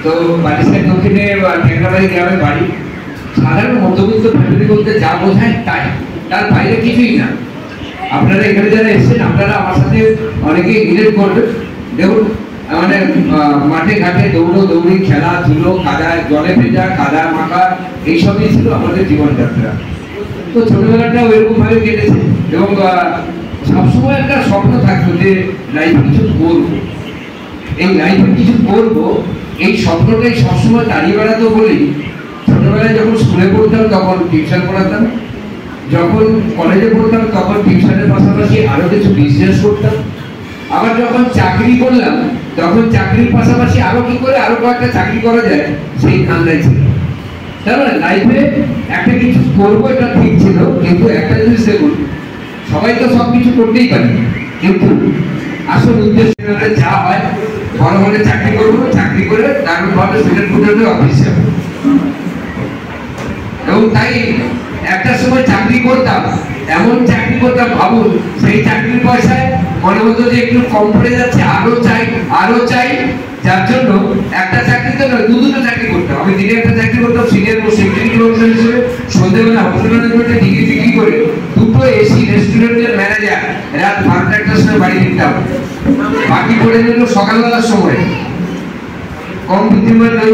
তো বালিশের দক্ষিণে টেকনাবাড়ি গ্রামের বাড়ি। সাধারণ মধ্যবিত্ত ফ্যামিলি বলতে যা বোঝায় তাই, তার বাইরে কিছুই না। আপনারা এখানে যারা এসেছেন আপনারা আমার সাথে অনেকেই রিলেট করবেন। দেখুন মানে মাঠে ঘাটে দৌড়ি, খেলাধুলো, কাদা জলে ভেজা, কাদা মাখা, এইসবই ছিল আমাদের জীবনযাত্রা। তো ছোটবেলাটা ওইরকম ভাবে কেটেছে এবং সবসময় একটা স্বপ্ন থাকতো যে লাইফে কিছু করবো, এই লাইফে কিছু করবো, এই স্বপ্নটাই সবসময় দাঁড়িয়ে বেড়াতো বলি। ছোটবেলায় যখন স্কুলে পড়তাম তখন টিউশন পড়াতাম, যখন কলেজে পড়তাম তখন টিউশনের পাশাপাশি আরো কিছু বিজনেস করতাম, আবার যখন চাকরি করলাম তখন চাকরির পাশাপাশি আরো কি করে আরো কয়েকটা চাকরি করা যায় সেই ধান্দায় ছিল। তারপরে লাইফে একটা কিছু করবো এটা ঠিক ছিল, কিন্তু একটা জিনিস দেখুন, সবাই তো সবকিছু করতেই পারে, কিন্তু আসল উদ্দেশ্য যা হয় বড় হলে চাকরি করবো, চাকরি করে তারপর ভাবে সিলেট ফুটে অফিস যাবো। এবং তাই একটা সময় চাকরি করতাম, এমন চাকরি করতাম ভাবুন সেই চাকরির পয়সায় মনে হতো যে একটু কম পড়ে যাচ্ছে, আরো চাই, যার জন্য একটা চাকরিতে নয় দুটো চাকরি করতাম। আমি দিনে একটা চাকরি করতাম সিনিয়র সেক্রেটারি হিসেবে, সন্ধ্যেবেলা হোটেল ম্যানেজমেন্টে ডিগ্রি ফিগ্রি করে দুটো এসি রেস্টুরেন্টের ম্যানেজার, রাত 12টার সময় বাড়ি ফিরতাম, বাকি পড়ে যেত সকালবেলার সময়। কম বুদ্ধিমান নই,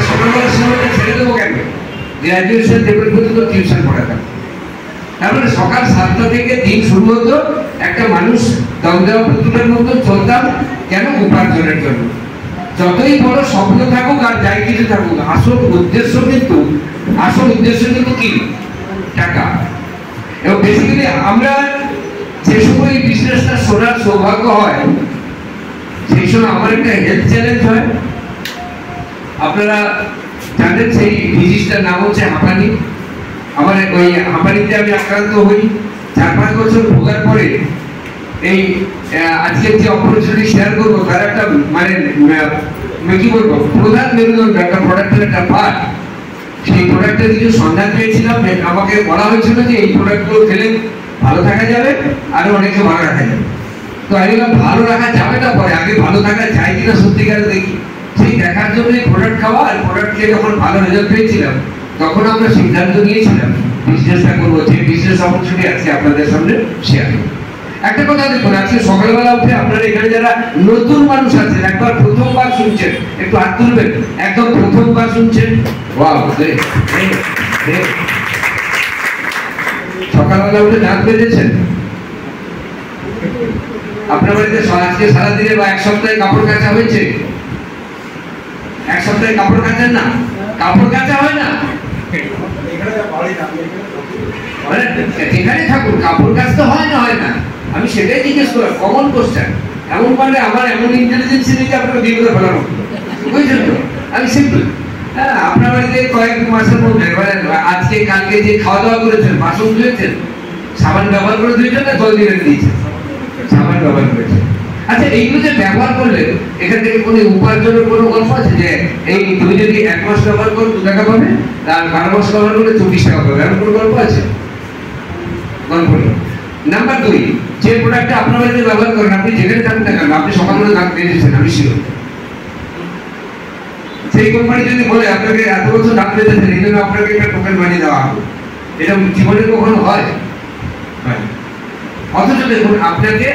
সকালবেলার সময়টা ছেড়ে দেবো কেন? গ্রাজুয়েশন লেভেল পর্যন্ত টিউশন পড়াতাম। তারপরে সকাল 7টা থেকে দিন শুরু হতো, একটা মানুষ দম দেওয়া প্রতিটার মতো চলতাম, কেন? উপার্জনের জন্য। যতই বড় স্বপ্ন থাকুক আর যাই কিছু থাকুক, আসল উদ্দেশ্য কিন্তু কি? টাকা। এবং বেসিক্যালি আমরা যে সময় বিজনেসটা শোনার সৌভাগ্য হয় সেই সময় আমার একটা হেলথ চ্যালেঞ্জ হয়। আপনারা জানেন সেই ডিজিজটার নাম হচ্ছে হাঁপানি। আমার ওই হাঁপানিতে আমি আক্রান্ত হই। 4-5 বছর ভোগার পরে এই আজকের যে অপরচুনিটি শেয়ার করবো তার একটা মানে কি বলবো, প্রধান মেরুদণ্ড, একটা প্রোডাক্টের একটা পার্ট। সেই প্রোডাক্টের কিছু সন্ধান পেয়েছিলাম, আমাকে বলা হয়েছিল যে এই প্রোডাক্টগুলো খেলে ভালো থাকা যাবে, আরো অনেকে ভালো রাখা যাবে। তো আমি ভালো রাখা যাবে না, পরে আগে ভালো থাকা যায় কিনা সত্যিকারে দেখি। সেই দেখার জন্য প্রোডাক্ট খাওয়া, আর প্রোডাক্ট খেয়ে যখন ভালো রেজাল্ট পেয়েছিলাম তখন আমরা সিদ্ধান্ত নিয়েছিলাম বিজনেসটা করবো, যে বিজনেস অপরচুনিটি আছে আপনাদের সামনে শেয়ার করবো। একটা কথা দেখুন, আজকে সকালবেলা উঠে আপনারা এখানে যারা নতুন মানুষ আছেন, একবার প্রথমবার শুনছেন, একটু হাত তুলবেন, একদম প্রথমবার শুনছেন। সকালবেলা উঠে দাঁত বেঁধেছেন? আপনার বাড়িতে আজকে সারাদিনে বা এক সপ্তাহে কাপড় কাচা হয়েছে? এক সপ্তাহে কাপড় কাচেন না? কাপড় কাচা হয় না? এখানে থাকুন, কাপড় কাচতে হয় না? আমি সেটাই জিজ্ঞেস করলাম, কমন কোশ্চেন। এমন মানে আমার এমন ইন্টেলিজেন্স নেই যে আপনাকে বিয়ে করে ফেলানো, বুঝছেন তো? আমি সিম্পল। হ্যাঁ, আপনার বাড়িতে কয়েক মাসের মধ্যে আজকে কালকে যে খাওয়া দাওয়া করেছেন, বাসন ধুয়েছেন, সাবান ব্যবহার করে ধুয়েছেন না জল দিয়ে রেখে দিয়েছেন? সাবান ব্যবহার করেছেন। আচ্ছা, এইগুলো যে ব্যবহার করলেন, এখান থেকে কোনো উপার্জনের কোনো গল্প আছে যে এই তুমি যদি 1 মাস ব্যবহার করো 2 টাকা পাবে, আর 12 মাস ব্যবহার করলে 24 টাকা পাবে, এমন কোনো গল্প আছে? গল্প নেই। নাম্বার 2, যে প্রোডাক্টটা আপনার বাড়িতে ব্যবহার করেন, আপনি যেখানে থাকুন না কেন, আপনি সকালবেলা দাঁত বেঁধেছেন, আমি শিওর। সেই কোম্পানি যদি বলে আপনাকে এত বছর দাঁত বেঁধেছেন, এই জন্য আপনাকে একটা টোকেন বানিয়ে দেওয়া হবে, এটা জীবনে কখনো হয়? অথচ দেখুন, আপনাদেরকে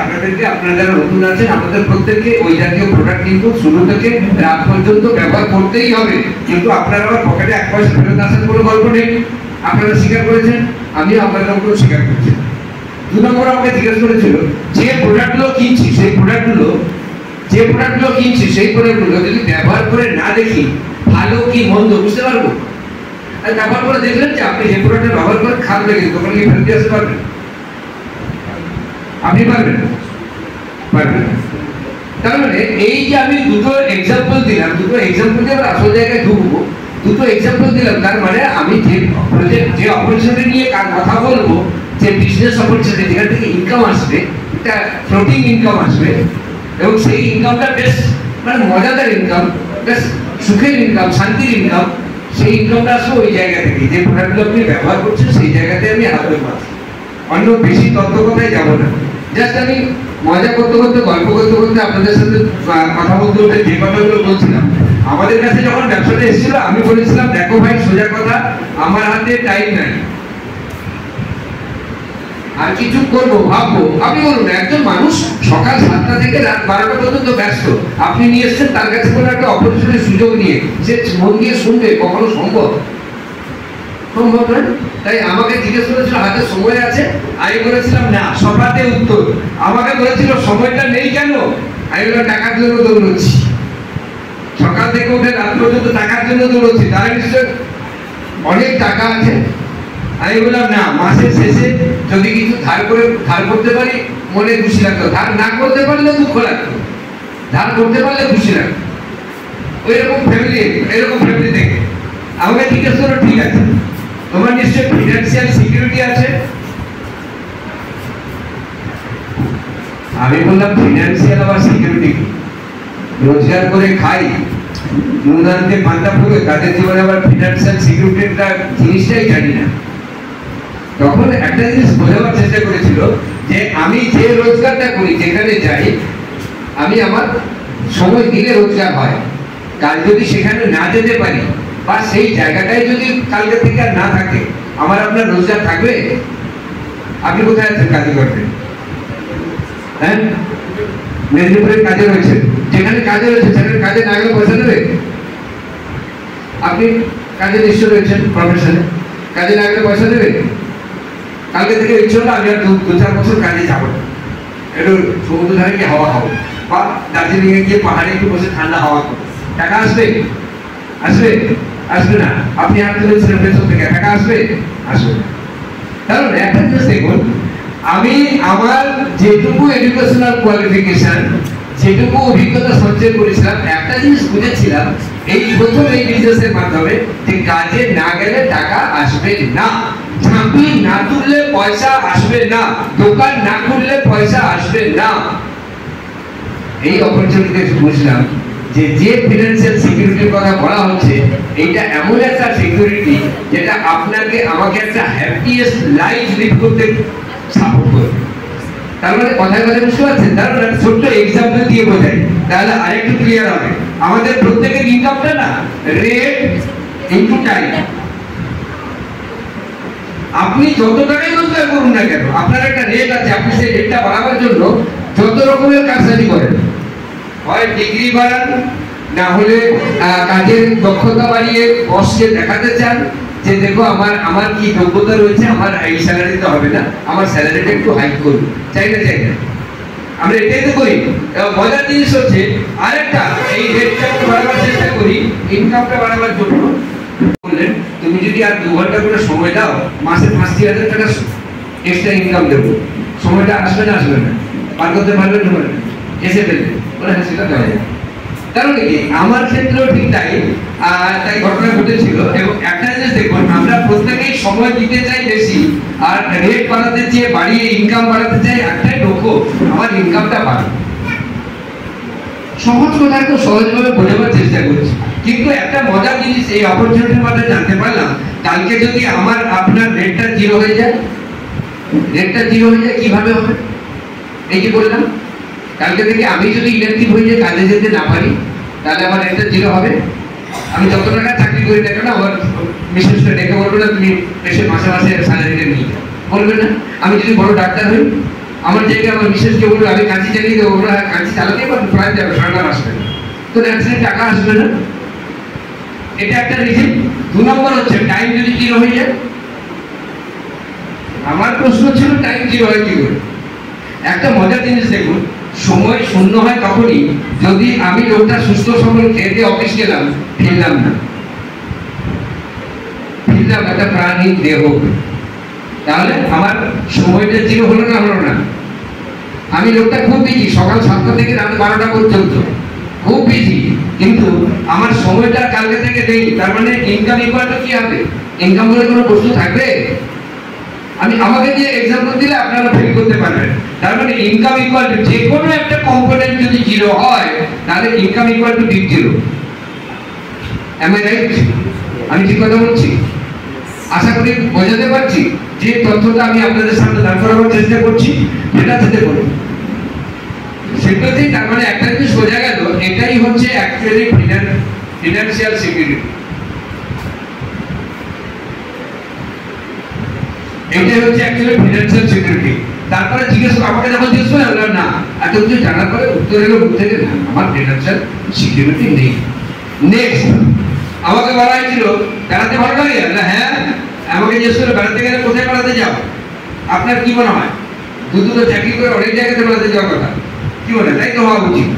আপনারা যারা নতুন আছেন, আপনাদের প্রত্যেককে ওই জাতীয় প্রোডাক্ট কিন্তু শুরু থেকে রাত পর্যন্ত ব্যবহার করতেই হবে। কিন্তু আপনারা আবার পকেটে 1 পয়সা ফেরত আসার কোনো গল্প নেই। আপনারা স্বীকার করেছেন, আমিও আপনাদের উপর স্বীকার করছি। 2 নম্বর আমাকে জিজ্ঞেস করেছিল, যে প্রোডাক্টগুলো কিনছি সেই প্রোডাক্টগুলো যদি ব্যবহার করে না দেখি ভালো কি মন্দ বুঝতে পারবো? আর ব্যবহার করে দেখলেন যে আপনি যে প্রোডাক্টটা ব্যবহার করে খারাপ লেগে তখন কি ফেরত আসতে পারবেন? আপনি পারবেন না। তার মানে এই যে আমি দুটো এক্সাম্পল দিলাম, দুটো এক্সাম্পল দিয়ে আমরা আসল জায়গায় ঢুকবো। দুটো এক্সাম্পল দিলাম, তার মানে আমি যে অপরচুনিটি নিয়ে কথা বলবো, যে বিজনেস অপরচুনিটি যেখান থেকে ইনকাম আসবে, একটা ফ্লোটিং ইনকাম আসবে, এবং সেই ইনকামটা বেশ মানে মজাদার ইনকাম, বেশ সুখের ইনকাম, শান্তির ইনকাম। সেই ইনকামটা আসবে ওই জায়গা থেকে, যে প্রোডাক্টগুলো আপনি ব্যবহার করছেন সেই জায়গাতে আমি হাতে পাচ্ছি। অন্য বেশি তথ্য কথায় যাবো না, জাস্ট আমি মজা করতে করতে, গল্প করতে করতে আপনাদের সাথে কথা বলতে যে কথাগুলো বলছিলাম, কাছে যখন ব্যবসাটা এসেছিল আমি বলেছিলাম, দেখো ভাই সোজা কথা, আমার হাতে টাইম নাই, আর কিছু করবো ভাববো। আপনি বলুন, একজন মানুষ সকাল 7টা থেকে রাত 12টা পর্যন্ত ব্যস্ত, আপনি নিয়ে এসছেন তার কাছে কোনো একটা অপরচুনিটির সুযোগ নিয়ে সে মন দিয়ে শুনবে, কখনো সম্ভব? সম্ভব নয়। তাই আমাকে জিজ্ঞেস করেছিল হাতে সময় আছে, আমি বলেছিলাম না, সভাতে উত্তর। আমাকে বলেছিল সময়টা নেই কেন, আমি বললাম টাকার জন্য দৌড়চ্ছি, সকাল থেকে উঠে রাত পর্যন্ত টাকার জন্য দৌড়চ্ছি, তারা নিশ্চয় অনেক টাকা আছে। আমি বললাম না, মাসের শেষে যদি কিছু ধার করতে পারি মনে খুশি লাগতো, ধার না করতে পারলে দুঃখ লাগতো, ধার করতে পারলে খুশি লাগতো। এরকম ফ্যামিলি থেকে আমাকে জিজ্ঞেস করো, ঠিক আছে তোমার নিশ্চয় ফিনান্সিয়াল সিকিউরিটি আছে? আমি বললাম ফিনান্সিয়াল আবার সিকিউরিটি কি? রোজগার করে খাই, নুন আনতে পান্তা ফুলে, তাদের জীবনে আবার ফিনান্সিয়াল সিকিউরিটিটা জিনিসটাই জানি না। তখন একটা জিনিস বোঝাবার চেষ্টা করেছিল যে আমি যে রোজগারটা করি, যেখানে যাই, আমি আমার সময় দিলে রোজগার হয়। কাল যদি সেখানে না যেতে পারি বা সেই জায়গাটাই যদি কালকে থেকে আর না থাকে, আমার আপনার রোজগার থাকবে? আপনি কোথায় আছেন কাজে করবেন? হ্যাঁ, মেদিনীপুরের কাজে রয়েছে, যেখানে কাজে রয়েছে সেখানে কাজে না গেলে পয়সা দেবে? আপনি কাজে নিশ্চয় রয়েছেন, প্রফেশনে, কাজে না গেলে পয়সা দেবে? কালকে থেকে ইচ্ছে হলো আমি আর 2-4 বছর কাজে যাবো, একটু সমুদ্র ধারে গিয়ে হাওয়া খাবো, বা দার্জিলিং এ গিয়ে পাহাড়ে একটু বসে ঠান্ডা হাওয়া খাবো। টাকা আসবে? আসবে? আসবে না। আপনি হাত তুলেছিলেন পেছন থেকে, টাকা আসবে? আসবে না। কারণ একটা জিনিস দেখুন, আমি আমার যেটুকু এডুকেশনাল কোয়ালিফিকেশন, যেটুকু অভিজ্ঞতা সঞ্চয় করেছিলাম, একটা জিনিস বুঝেছিলাম এই প্রথম এই বিজনেসের মাধ্যমে, যে কাজে না গেলে টাকা আসবে না, ঝাঁপি না তুললে পয়সা আসবে না, দোকান না খুললে পয়সা আসবে না। এই অপরচুনিটি বুঝলাম যে ফিনান্সিয়াল সিকিউরিটির কথা বলা হচ্ছে, এটা এমন একটা সিকিউরিটি যেটা আপনাকে আমাকে একটা হ্যাপিয়েস্ট লাইফ লিড করতে সাপোর্ট করবে। তার মানে কথায় কথায় বুঝতে পারছেন? তার মানে ছোট্ট এক্সাম্পল দিয়ে বোঝাই, তাহলে আরেকটু ক্লিয়ার হবে। আমাদের প্রত্যেকের ইনকামটা না রেট ইনটু টাইম। আপনি যত টাকাই রোজগার করুন না কেন, আপনার একটা রেট আছে, আপনি সেই রেটটা বাড়াবার জন্য যত রকমের কাজসাজি করেন, হয় ডিগ্রি বাড়ান, না হলে কাজের দক্ষতা বাড়িয়ে বসকে দেখাতে চান যে দেখো আমার কি যোগ্যতা রয়েছে, আমার এই স্যালারিতে হবে না, আমার স্যালারিটা একটু হাইক করুন, চাই না? আমরা এটাই তো করি। মজার জিনিস হচ্ছে আরেকটা, এই রেটটা একটু বাড়াবার চেষ্টা করি ইনকামটা বাড়াবার জন্য। বললেন তুমি যদি আর 2 ঘন্টা করে সময় দাও, মাসে 5,000 টাকা এক্সট্রা ইনকাম দেবো, সময়টা আসবে না? আসবে না। পার করতে পারবেন না? এসে ফেলবে বলে, হ্যাঁ সেটা দেওয়া যায়। কারণ কি আমার ক্ষেত্রেও ঠিক তাই ঘটনা ঘটেছিল। এবং একটা জিনিস দেখুন, আমরা প্রত্যেকেই সময় দিতে চাই বেশি, আর রেট বাড়াতে চেয়ে বাড়িয়ে ইনকাম বাড়াতে চাই, একটাই লক্ষ্য, আমার ইনকামটা বাড়বে। সহজ কথা একটু সহজভাবে বোঝাবার চেষ্টা করছি, কিন্তু একটা মজার জিনিস এই অপরচুনিটির মধ্যে জানতে পারলাম, কালকে যদি আমার আপনার রেটটা 0 হয়ে যায়, রেটটা 0 হয়ে যায় কিভাবে হবে? এই যে বললাম, কালকে থেকে আমি যদি ইলেকটিভ হয়ে যাই, কাজে যেতে না পারি, তাহলে আমার রেটটা 0 হবে। আমি যত টাকা চাকরি করি না কেন, আমার মিসেসকে ডেকে বলবো না তুমি এসে মাসে মাসে স্যালারিটা নিয়ে যাও, বলবে না? আমি যদি বড় ডাক্তার হই, আমার জায়গায় আমার মিসেসকে বলবো আমি কাঁচি চালিয়ে দেবো, ওরা কাঁচি চালাতেই পারবে, প্রায় যাবে, সরকার আসবে না, তো ন্যাচারালি টাকা আসবে না। এটা একটা রিজন। 2 নম্বর হচ্ছে টাইম যদি 0 হয়ে যায়। আমার প্রশ্ন ছিল টাইম 0 হয় কি করে? একটা মজার জিনিস দেখুন, সময় শূন্য হয় তখনই যদি আমি লোকটা সুস্থ সবল খেতে অফিস গেলাম, ফিরলাম না, একটা প্রাণী দেহ, তাহলে আমার সময়টা 0 হলো না? হলো না। আমি লোকটা খুব বিজি, সকাল 7টা থেকে রাত 12টা পর্যন্ত খুব বিজি, কিন্তু আমার সময়টা কালকে থেকে নেই, তার মানে ইনকাম ইকুয়াল টু কি হবে? ইনকাম বলে কোনো বস্তু থাকবে? আমি আমাকে দিয়ে एग्जांपल দিলে আপনারা ফিল করতে পারবেন। তার মানে ইনকাম ইকুয়াল টু যে কোনো একটা কম্পোনেন্ট যদি 0 হয়, তাহলে income equal to big 0। Am I right? আমি ঠিক কথা বলছি? আশা করি বোঝাতে পারছি। যে তথ্যটা আমি আপনাদের সামনে দাঁড় করাবার চেষ্টা করছি, এটা থেকে বলুন সেটাতেই, তার মানে একটা জিনিস বোঝা গেল, এটাই হচ্ছে অ্যাকচুয়ালি ফিনান্সিয়াল সিকিউরিটি। এটাই হচ্ছে অ্যাকচুয়ালি ফিনান্সিয়াল সিকিউরিটি। তারপরে জিজ্ঞেস আমাকে যখন জিজ্ঞেস করে না এত কিছু জানার পরে উত্তর এলো মুখ থেকে, না আমার ফিনান্সিয়াল সিকিউরিটি নেই। নেক্সট আমাকে বলা হয়েছিল বেড়াতে ভালো লাগে না, হ্যাঁ। আমাকে জিজ্ঞেস করে বেড়াতে গেলে কোথায় বেড়াতে যাও, আপনার কি মনে হয়? দুটো চাকরি করে অনেক জায়গাতে বেড়াতে যাওয়ার কথা, কি মনে হয়? তাই তো হওয়া উচিত।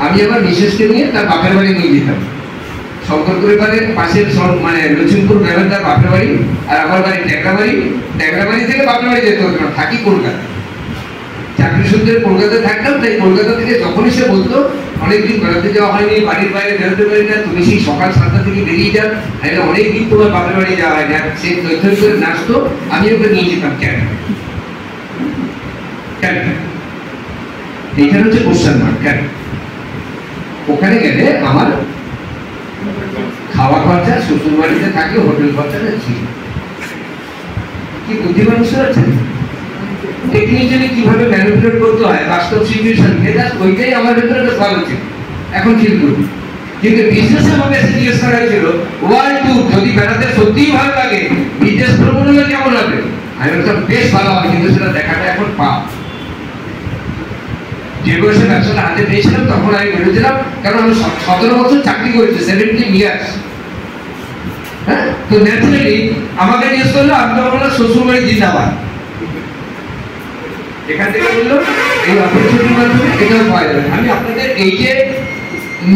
আমি আবার মিসেসকে নিয়ে তার বাপের বাড়ি নিয়ে যেতাম। শঙ্কর পরিবারের পাশের মানে লক্ষ্মীপুর গ্রামের তার বাপের বাড়ি, আর আমার বাড়ি ট্যাংরাবাড়ি। ট্যাংরাবাড়ি থেকে বাপের বাড়ি যেতে হতো না, থাকি কলকাতা। চাকরি সূত্রে কলকাতায় থাকতাম, তাই কলকাতা থেকে যখনই সে বলতো অনেকদিন বেড়াতে যাওয়া হয়নি, বাড়ির বাইরে বেরোতে পারি না, তুমি সেই সকাল 7টা থেকে বেরিয়ে যান, অনেকদিন তোমার বাপের বাড়ি যাওয়া হয় না। সে তৈরি করে নাচতো, আমি ওকে নিয়ে যেতাম। কেন কেন? এইটা হচ্ছে কোশ্চেন মার্ক। কেন? ওখানে গেলে আমার খাওয়া খরচা, শ্বশুর বাড়িতে থাকলে হোটেল খরচাটা ছিল। কি বুদ্ধি মানুষের আছে, টেকনিক্যালি কিভাবে ম্যানিপুলেট করতে হয় বাস্তব সিচুয়েশন, ওইটাই আমার ভেতরে ভালো ছিল। এখন ফিল করি। কিন্তু বিজনেস আমাকে জিজ্ঞেস করা হয়েছিল ওয়ার্ল্ড ট্যুর যদি বেড়াতে সত্যিই ভালো লাগে, বিদেশ ভ্রমণ হলে কেমন হবে? আমি বলতাম বেশ ভালো হবে, কিন্তু সেটা দেখাটা এখন পাও। যে বয়সে ব্যবসাটা হাতে পেয়েছিলাম তখন আমি বেরোছিলাম, কারণ আমি 17 বছর চাকরি করেছি, 17 ইয়ার্স। হ্যাঁ, তো ন্যাচারালি আমাকে জিজ্ঞেস করলো, আমি তখন বললাম শ্বশুর বাড়ি জিন্দাবাদ। এখান থেকে বললো এই অপরচুনিটির মাধ্যমে এটাও পাওয়া যাবে। আমি আপনাদের এই যে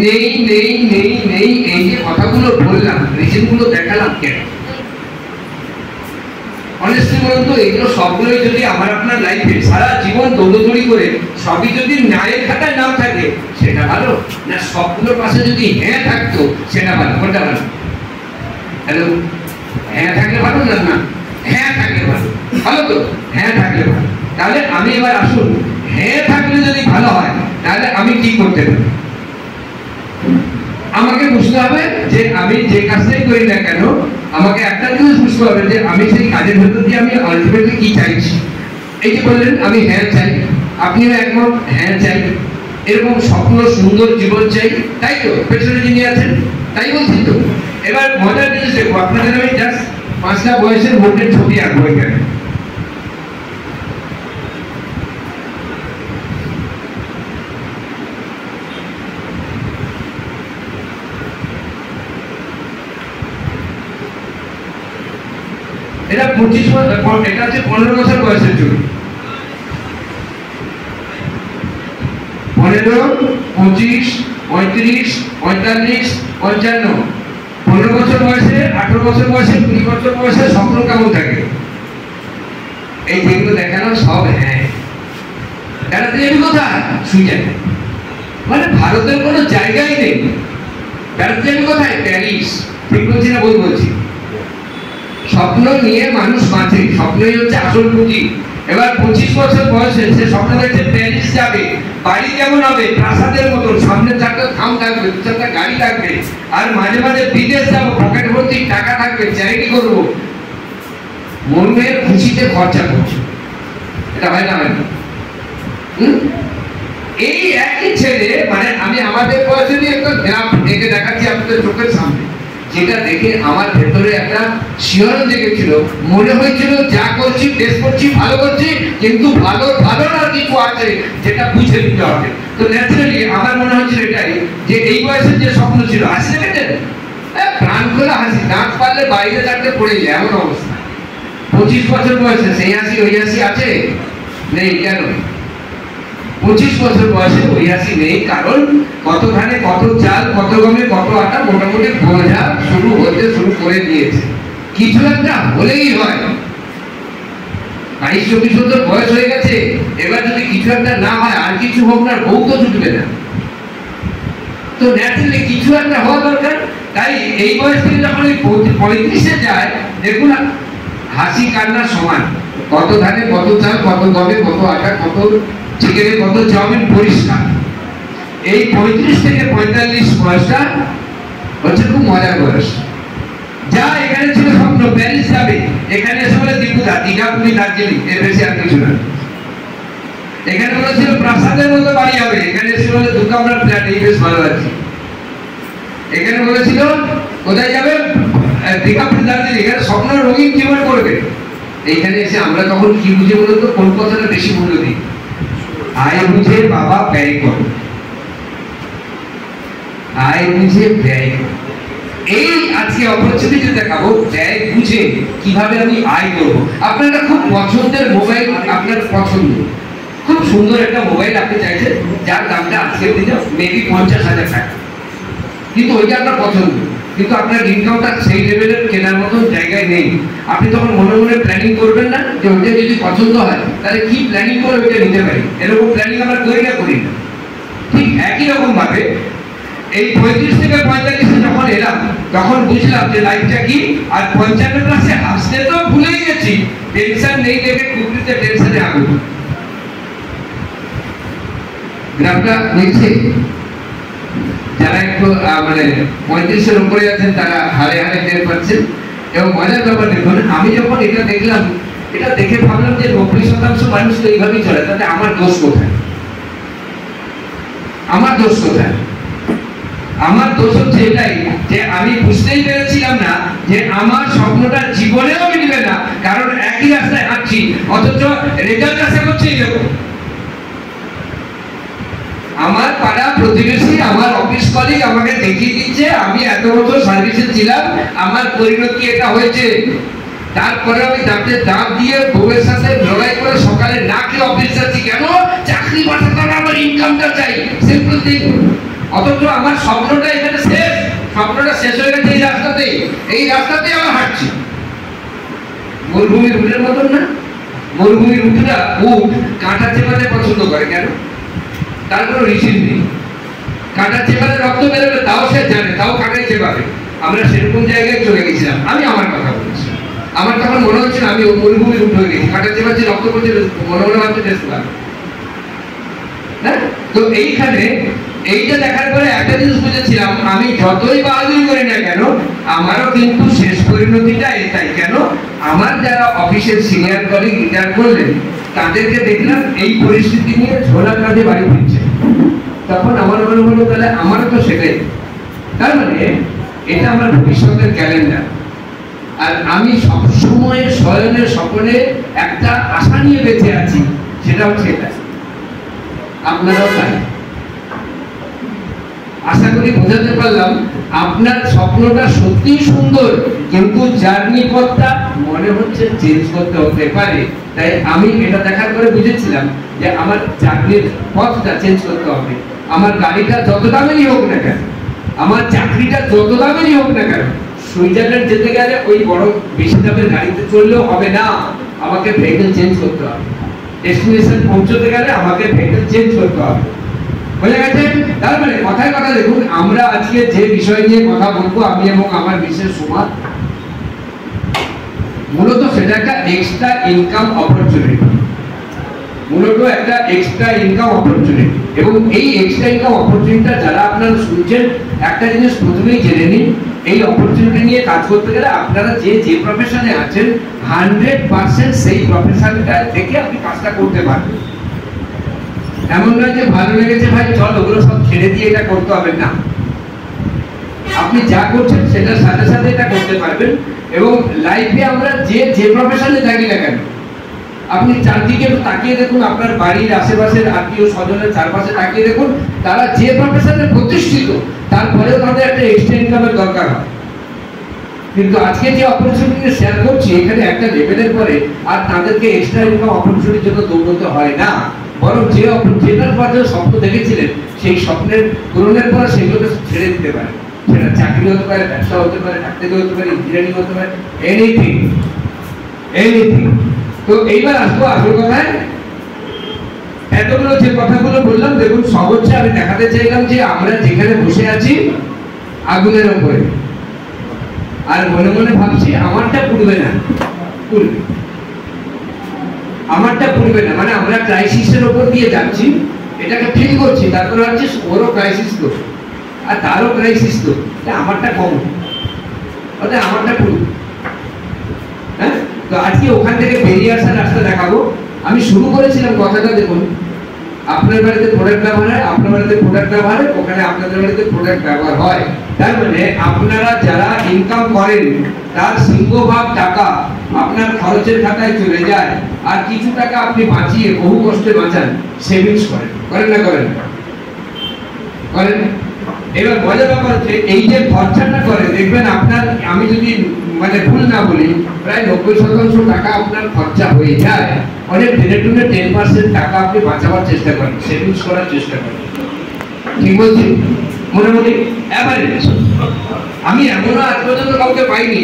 নেই নেই নেই নেই এই যে কথাগুলো বললাম, রিজনগুলো দেখালাম কেন? অনেস্টলি বলুন তো, এগুলো সবগুলোই যদি আমার আপনার লাইফে সারা জীবন দৌড়দৌড়ি করে সবই যদি ন্যায়ের খাতায় নাম থাকে সেটা ভালো, না সবগুলোর পাশে যদি হ্যাঁ থাকতো সেটা ভালো? কোনটা ভালো? হ্যালো, হ্যাঁ থাকলে ভালো না? না হ্যাঁ থাকলে ভালো। ভালো তো? হ্যাঁ থাকলে ভালো। তাহলে আমি এবার আসুন, হ্যাঁ থাকলে যদি ভালো হয় তাহলে আমি কি করতে পারি? আমাকে বুঝতে হবে যে আমি যে কাজটাই করি না কেন আমাকে একটা জিনিস বুঝতে হবে যে আমি সেই কাজের ভেতর দিয়ে আমি আলটিমেটলি কি চাইছি। এই যে বললেন আমি হ্যাঁ চাই, আপনিও একমত হ্যাঁ চাই, এরকম স্বপ্ন সুন্দর জীবন চাই, তাই তো? পেছনে যিনি আছেন তাই বলছি তো। এবার মজার জিনিস দেখবো, আপনাদের আমি জাস্ট 5টা বয়সের বোর্ডের ছবি আঁকবো এখানে। এটা 25 বছর, এটা হচ্ছে 15 বছর বয়সের ছবি। 15, 25, 35, 45, 55। 15 বছর বয়সে, 18 বছর বয়সে, 20 বছর বয়সে স্বপ্ন কেমন থাকে? এই যেগুলো দেখানো সব হ্যাঁ। বেড়াতে যাবি কোথায়? সুইজারল্যান্ড। মানে ভারতের কোনো জায়গাই নেই। বেড়াতে যাবি কোথায়? প্যারিস। ঠিক বলছি না ভুল বলছি? স্বপ্ন নিয়ে মানুষ বাঁচে, স্বপ্নই হচ্ছে আসল পুঁজি। এবার 25 বছর বয়সে সে স্বপ্ন দেখছে প্যারিস যাবে, বাড়ি কেমন হবে? প্রাসাদের মতো, সামনে 4টা থাম থাকবে, 2-4টা গাড়ি থাকবে, আর মাঝে মাঝে বিদেশ যাবো, পকেট ভর্তি টাকা থাকবে, চ্যারিটি করবো, মনের খুশিতে খরচা করছে। এটা হয় না? হয় না? এই একই ছেলে, মানে আমি আমাদের বয়সেরই একটা গ্রাফ দেখে দেখাচ্ছি আপনাদের চোখের সামনে, যেটা দেখে আমার ভেতরে একটা শিহরণ জেগেছিল। মনে হয়েছিল যা করছি বেশ করছি, ভালো করছি, কিন্তু ভালো ভালো না কিছু আছে যেটা বুঝে নিতে হবে। তো ন্যাচারালি আমার মনে হচ্ছিল এটাই, যে এই বয়সের যে স্বপ্ন ছিল, হাসি দেখেছেন? প্রাণ খোলা হাসি, দাঁত পারলে বাইরে থাকতে পড়ে যায় এমন অবস্থা। 25 বছর বয়সে সেই হাসি ওই হাসি আছে? নেই। কেন? 25 বছর বয়সে ওই হাসি নেই, কারণ কত ধানে কত চাল, কত গমে কত আটা, মোটামুটি বোঝা শুরু হতে শুরু করে দিয়েছে। কিছু একটা হলেই হয়। 22-24 বছর বয়স হয়ে গেছে, এবার যদি কিছু একটা না হয়, আর কিছু হোক না, বউ তো জুটবে না। তো ন্যাচারালি কিছু একটা হওয়া দরকার। তাই এই বয়স থেকে যখন 35-এ যায়, দেখুন হাসি কান্না সমান। কত ধানে কত চাল, কত গমে কত আটা, কত চিকেনে কত চাউমিন, পরিষ্কার। এই 35 থেকে 45 বয়সটা হচ্ছে খুব মজার বয়স। যা এখানে ছিল স্বপ্ন প্যারিস যাবে, এখানে এসে বলে দীপুদা, দীঘা, পুরী, দার্জিলিং, এর বেশি আর কিছু না। এখানে বলেছিল প্রাসাদের মতো বাড়ি হবে, এখানে এসে বলে 2 কামরা ফ্ল্যাট, এই বেশ ভালো আছে। এখানে বলেছিল কোথায় যাবে, দীঘা দার্জিলিং, এখানে স্বপ্ন রঙিন জীবন করবে। এইখানে এসে আমরা তখন কি বুঝে বলতো, কোন কথাটা বেশি মূল্য দিই? আয় বুঝে বাবা ব্যয় করো, আয় বুঝে ব্যয় করো। এই আজকে অপরচুনিটি দেখাবো, ব্যয় বুঝে কিভাবে আমি আয় করবো। আপনারা খুব পছন্দের মোবাইল, আপনার পছন্দ খুব সুন্দর একটা মোবাইল আপনি চাইছেন, যার দামটা আজকের দিনে মেবি 50,000 টাকা, কিন্তু ওইটা আপনার পছন্দ, কিন্তু আপনার ইনকামটা সেই লেভেলের কেনার মতন জায়গায় নেই। আপনি তখন মনে মনে প্ল্যানিং করবেন না যে ওইটা যদি পছন্দ হয় তাহলে কি প্ল্যানিং করে ওইটা নিতে পারি, এরকম প্ল্যানিং আমরা করি না। ঠিক একই রকম ভাবে এই 35 থেকে 45 যখন এলাম তখন বুঝলাম যে লাইফটা কি। আর 55 ক্লাসে আসতে তো ভুলেই গেছি, টেনশন নেই দেখে কুকুরিতে টেনশনে আগুন। গ্রামটা দেখছে, যারা একটু মানে 35-এর উপরে আছেন তারা হারে হারে টের পাচ্ছেন। এবং মজার ব্যাপার দেখুন, আমি যখন এটা দেখলাম, এটা দেখে ভাবলাম যে 90% মানুষ তো এইভাবেই চলে, তাতে আমার দোষ কোথায়? আমার দোষ কোথায়? আমার দোষ হচ্ছে এটাই যে আমি বুঝতেই পেরেছিলাম না যে আমার স্বপ্নটা জীবনেও মিলবে না, কারণ একই রাস্তায় হাঁটছি অথচ রেজাল্ট আশা করছি এরকম। আমার পাড়া প্রতিবেশী, আমার অফিস কলিগ আমাকে দেখিয়ে দিচ্ছে আমি এত বছর সার্ভিসে ছিলাম, আমার পরিণতি এটা হয়েছে। তারপরে আমি দাঁতে দাঁত দিয়ে বউয়ের সাথে লড়াই করে সকালে না খেয়ে অফিস যাচ্ছি, কেন? চাকরি বাঁচাতে হবে, আমার ইনকামটা চাই, সিম্পল থিং। অথচ আমার স্বপ্নটা এখানে শেষ, স্বপ্নটা শেষ হয়ে গেছে এই রাস্তাতেই আমরা হাঁটছি। মরুভূমির উটের মতন না? মরুভূমির উটরা উট কাঁটা চেপাতে পছন্দ করে, কেন? তার কোনো রিসিন নেই। কাঁটা চেপাতে রক্ত বেরোবে তাও সে জানে, তাও কাঁটাই চেপাবে। আমরা সেরকম জায়গায় চলে গেছিলাম। আমি আমার কথা বলছি, আমার তখন মনে হচ্ছে আমি মরুভূমির উঠ হয়ে গেছি, কাঁটা চেপাচ্ছি, রক্ত পড়ছে, মনে মনে ভাবছে টেস্ট পাবে। হ্যাঁ, তো এইখানে এইটা দেখার পরে একটা জিনিস বুঝেছিলাম, আমি যতই বাহাদুরি করি না কেন আমারও কিন্তু শেষ পরিণতিটা এটাই। কেন? আমার যারা অফিসের সিনিয়র কলিগ রিটায়ার করলেন তাদেরকে দেখলাম এই পরিস্থিতি নিয়ে ঝোলা কাঁধে বাড়ি ফিরছে। তখন আমার মনে হলো তাহলে আমারও তো সেটাই। তার মানে এটা আমার ভবিষ্যতের ক্যালেন্ডার। আর আমি সবসময় শয়নের স্বপ্নে একটা আশা নিয়ে বেঁচে আছি, সেটা হচ্ছে এটা। আপনারাও তাই। আশা করি বোঝাতে পারলাম। আপনার স্বপ্নটা সত্যি সুন্দর, কিন্তু জার্নি পথটা মনে হচ্ছে চেঞ্জ করতে হতে পারে। তাই আমি এটা দেখার পরে বুঝেছিলাম যে আমার জার্নির পথটা চেঞ্জ করতে হবে। আমার গাড়িটা যত দামেরই হোক না কেন, আমার চাকরিটা যত দামেরই হোক না কেন, সুইজারল্যান্ড যেতে গেলে ওই বড় বেশি দামের গাড়িতে চললেও হবে না, আমাকে ভেহিকল চেঞ্জ করতে হবে। ডেস্টিনেশন পৌঁছতে গেলে আমাকে ভেহিকল চেঞ্জ করতে হবে। বুঝে গেছেন? তার মানে কথায় কথা দেখুন, আমরা আজকে যে বিষয় নিয়ে কথা বলবো, আমি এবং আমার বিশেষ সমাজ, মূলত সেটা একটা এক্সট্রা ইনকাম অপরচুনিটি। মূলত একটা এক্সট্রা ইনকাম অপরচুনিটি। এবং এই এক্সট্রা ইনকাম অপরচুনিটিটা যারা আপনারা শুনছেন, একটা জিনিস প্রথমেই জেনে নিন, এই অপরচুনিটি নিয়ে কাজ করতে গেলে আপনারা যে প্রফেশনে আছেন 100% সেই প্রফেশনটা থেকে আপনি কাজটা করতে পারবেন। এমন নয় যে ভালো লেগেছে ভাই চল ওগুলো সব ছেড়ে দিয়ে এটা করতে হবে না। আপনি যা করছেন সেটার সাথে সাথে এটা করতে পারবেন। এবং লাইফে আমরা যে প্রফেশনে থাকি না কেন, আপনি চারদিকে একটু তাকিয়ে দেখুন, আপনার বাড়ির আশেপাশের আত্মীয় স্বজনের চারপাশে তাকিয়ে দেখুন, তারা যে প্রফেশনে প্রতিষ্ঠিত তারপরেও তাদের একটা এক্সট্রা ইনকামের দরকার হয়। কিন্তু আজকে যে অপরচুনিটি শেয়ার করছি, এখানে একটা লেভেলের পরে আর তাদেরকে এক্সট্রা ইনকাম অপরচুনিটির জন্য দৌড়তে হয় না, বরং যেটার পথে স্বপ্ন দেখেছিলেন সেই স্বপ্নের পূরণের পর সেগুলোকে ছেড়ে দিতে পারে। সেটা চাকরি হতে পারে, ব্যবসা হতে পারে, ডাক্তারি হতে পারে, ইঞ্জিনিয়ারিং হতে পারে, এনিথিং। তো এইবার আসবো আসল কথায়। এতগুলো যে কথাগুলো বললাম, দেখুন সব হচ্ছে আমি দেখাতে চাইলাম যে আমরা যেখানে বসে আছি আগুনের উপরে, আর মনে মনে ভাবছি আমারটা পুড়বে না, পুড়বে, আমারটা পুড়বে না। মানে আমরা ক্রাইসিসের উপর দিয়ে যাচ্ছি, এটাকে ফিল করছি, তারপরে হচ্ছে ওরও ক্রাইসিস তো, আর তারও ক্রাইসিস তো, আমারটা কম, অর্থাৎ আমারটা পুরো। হ্যাঁ, তো আজকে ওখান থেকে বেরিয়ে আসার রাস্তা দেখাবো। আমি শুরু করেছিলাম কথাটা, দেখুন আপনার বাড়িতে প্রোডাক্ট ব্যবহার হয়, আপনার বাড়িতে প্রোডাক্ট ব্যবহার হয়, ওখানে আপনাদের বাড়িতে প্রোডাক্ট ব্যবহার হয়। তার মানে আপনারা যারা ইনকাম করেন তার সিংহভাগ টাকা আপনার খরচের খাতায় চলে যায়, আর কিছু টাকা আপনি বাঁচিয়ে বহু কষ্টে বাঁচান, সেভিংস করেন। করেন না করেন? করেন। এবার মজার ব্যাপার হচ্ছে এই যে খরচাটা করে দেখবেন আপনার, আমি যদি মানে ভুল না বলি, প্রায় 90% টাকা আপনার খরচা হয়ে যায়, অনেক টেনে টুনে 10% টাকা আপনি বাঁচাবার চেষ্টা করেন, সেভিংস করার চেষ্টা করেন। ঠিক বলছি? মোটামুটি অ্যাভারেজ। আমি এমনও আজ পর্যন্ত কাউকে পাইনি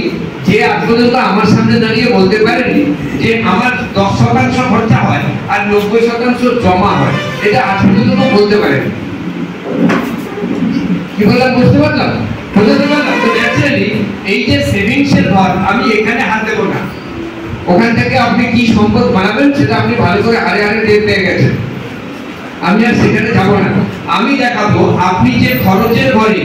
যে আজ পর্যন্ত আমার সামনে দাঁড়িয়ে বলতে পারেনি যে আমার 10% খরচা হয় আর 90% জমা হয়। এটা আজ পর্যন্ত বলতে পারেনি। কি বললাম বুঝতে পারলাম? বুঝতে পারলাম? তো ন্যাচারালি এই যে সেভিংসের ঘর, আমি এখানে হাত দেবো না। ওখান থেকে আপনি কি সম্পদ বানাবেন সেটা আপনি ভালো করে হারে হারে টের পেয়ে গেছেন। আমি আর সেখানে যাবো না। আমি দেখাবো আপনি যে খরচের ঘরে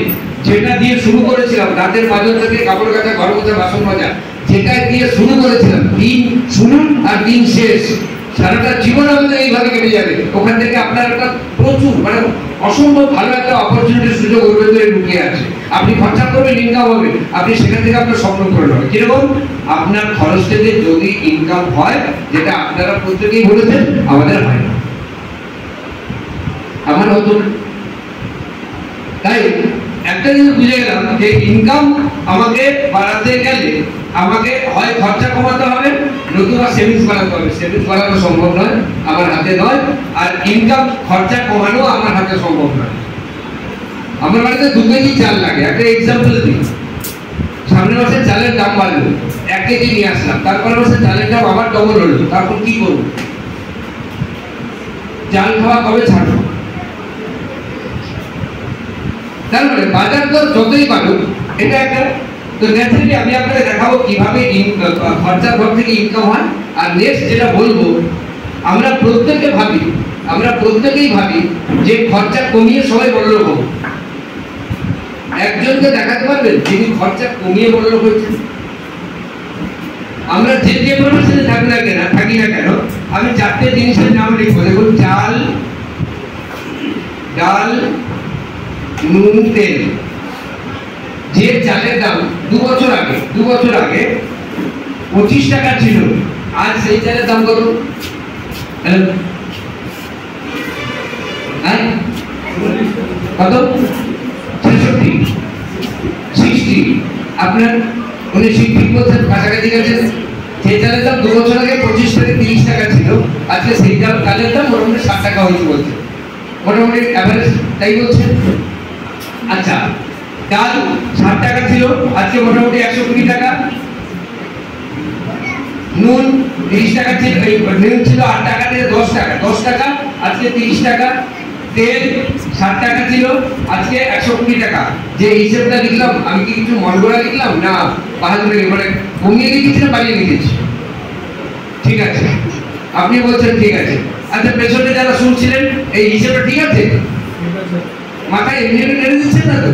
যেটা দিয়ে শুরু করেছিলাম, রাতের বাজার থেকে কাপড় কাচা, ঘর মোছা, বাসন মাজা, যেটা দিয়ে শুরু করেছিলাম, দিন শুনুন আর দিন শেষ, সারাটা জীবন আমাদের এইভাবে কেটে যাবে। ওখান থেকে আপনার একটা প্রচুর মানে অসম্ভব ভালো একটা অপরচুনিটির সুযোগ ওর ভেতরে লুকিয়ে আছে। আপনি খরচা করবেন, ইনকাম হবে, আপনি সেখান থেকে আপনার স্বপ্ন পূরণ হবে। কিরকম? আপনার খরচ থেকে যদি ইনকাম হয়, যেটা আপনারা প্রত্যেকেই বলেছেন আমাদের হয় না, আমার হতো না। তাই একটা জিনিস বুঝে গেলাম যে ইনকাম আমাকে বাড়াতে গেলে আমাকে হয় খরচা কমাতে হবে, নতুবা সেভিংস বাড়াতে হবে। সেভিংস বাড়ানো সম্ভব নয়, আমার হাতে নয়। আর ইনকাম খরচা কমানো আমার হাতে সম্ভব নয়। আমার বাড়িতে 2 কেজি চাল লাগে। একটা এক্সাম্পল দিই, সামনের মাসে চালের দাম বাড়লো, 1 কেজি নিয়ে আসলাম, তারপরের মাসে চালের দাম আবার ডবল হলো, তারপর কি করবো? চাল খাওয়া কবে ছাড়বো? তার মানে বাজার দর যতই বাড়ুক, এটা একটা। তো ন্যাচারালি আমি আপনাকে দেখাবো কিভাবে খরচার ঘর থেকে ইনকাম হয়। আর নেক্সট যেটা বলবো, আমরা প্রত্যেকেই ভাবি যে খরচা কমিয়ে সবাই বড়লোক হবো। একজনকে দেখাতে পারবেন যিনি খরচা কমিয়ে বড়লোক হয়েছেন? আমরা যে প্রফেশনে থাকি না কেন, আমি 4টে জিনিসের নাম লিখবো। দেখুন, চাল, ডাল, নুন, তেল। যে চালের দাম 2 বছর আগে 25 টাকা ছিল, আজ সেই চালের দাম কত? কত? 60। আপনার উনি ঠিক বলছেন, কাছাকাছি গেছেন। সেই চালের দাম 2 বছর আগে 25 থেকে 30 টাকা ছিল, আজকে সেই চালের দাম মোটামুটি 60 টাকা হয়েছে বলছে। মোটামুটি অ্যাভারেজ তাই বলছে। আচ্ছা, ডাল 60 টাকা ছিল, আজকে মোটামুটি 120 টাকা। নুন 30 টাকা ছিল, নুন ছিল 8 টাকা থেকে 10 টাকা, আজকে 30 টাকা। তেল 60 টাকা ছিল, আজকে 120 টাকা। যে হিসেবটা লিখলাম, আমি কি কিছু মনগড়া লিখলাম না বাহাদুর মানে কমিয়ে লিখেছি না বাড়িয়ে লিখেছি? ঠিক আছে, আপনি বলছেন ঠিক আছে। আচ্ছা, পেছনে যারা শুনছিলেন এই হিসেবটা ঠিক আছে? মাথায় এমনি টেনে দিচ্ছেন না তো?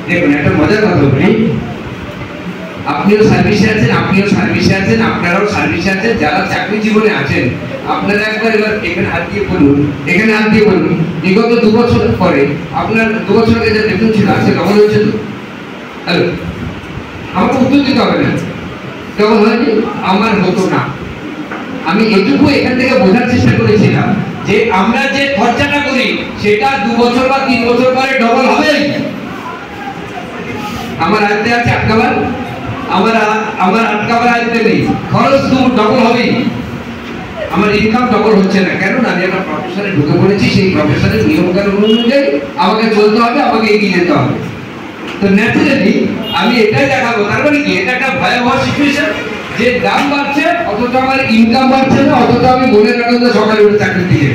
দেখুন, একটা মজার কথা বলি, আপনিও সার্ভিসে আছেন, আপনারাও সার্ভিসে আছেন, যারা চাকরি জীবনে আছেন, আপনারা একবার এবার এখানে হাত দিয়ে বলুন, বিগত 2 বছর পরে আপনার 2 বছর আগে যে বেতন ছিল আজকে ডবল হয়েছে তো? হ্যালো, আমাকে উত্তর দিতে হবে না। ডবল হয়নি? আমার হতো না। আমি এটুকু এখান থেকে বোঝার চেষ্টা করেছিলাম যে আমরা যে খরচাটা করি সেটা 2 বছর বা 3 বছর পরে ডবল হবে। আমার আয়ত্তে আছে আটকাবার, আমার আটকাবার আয়ত্তে নেই। খরচ তো ডবল হবেই, আমার ইনকাম ডবল হচ্ছে না। কেন? আমি একটা প্রফেশনে ঢুকে পড়েছি, সেই প্রফেশনের নিয়মকানুন অনুযায়ী আমাকে চলতে হবে, আমাকে এগিয়ে যেতে হবে। তো ন্যাচারালি আমি এটাই দেখাবো। তার মানে কি, এটা একটা ভয়াবহ সিচুয়েশন যে দাম বাড়ছে অথচ আমার ইনকাম বাড়ছে না, অথচ আমি মনের আনন্দে সকালে উঠে চাকরি দিয়ে।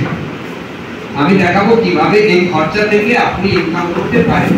আমি দেখাবো কিভাবে এই খরচা থেকে আপনি ইনকাম করতে পারেন।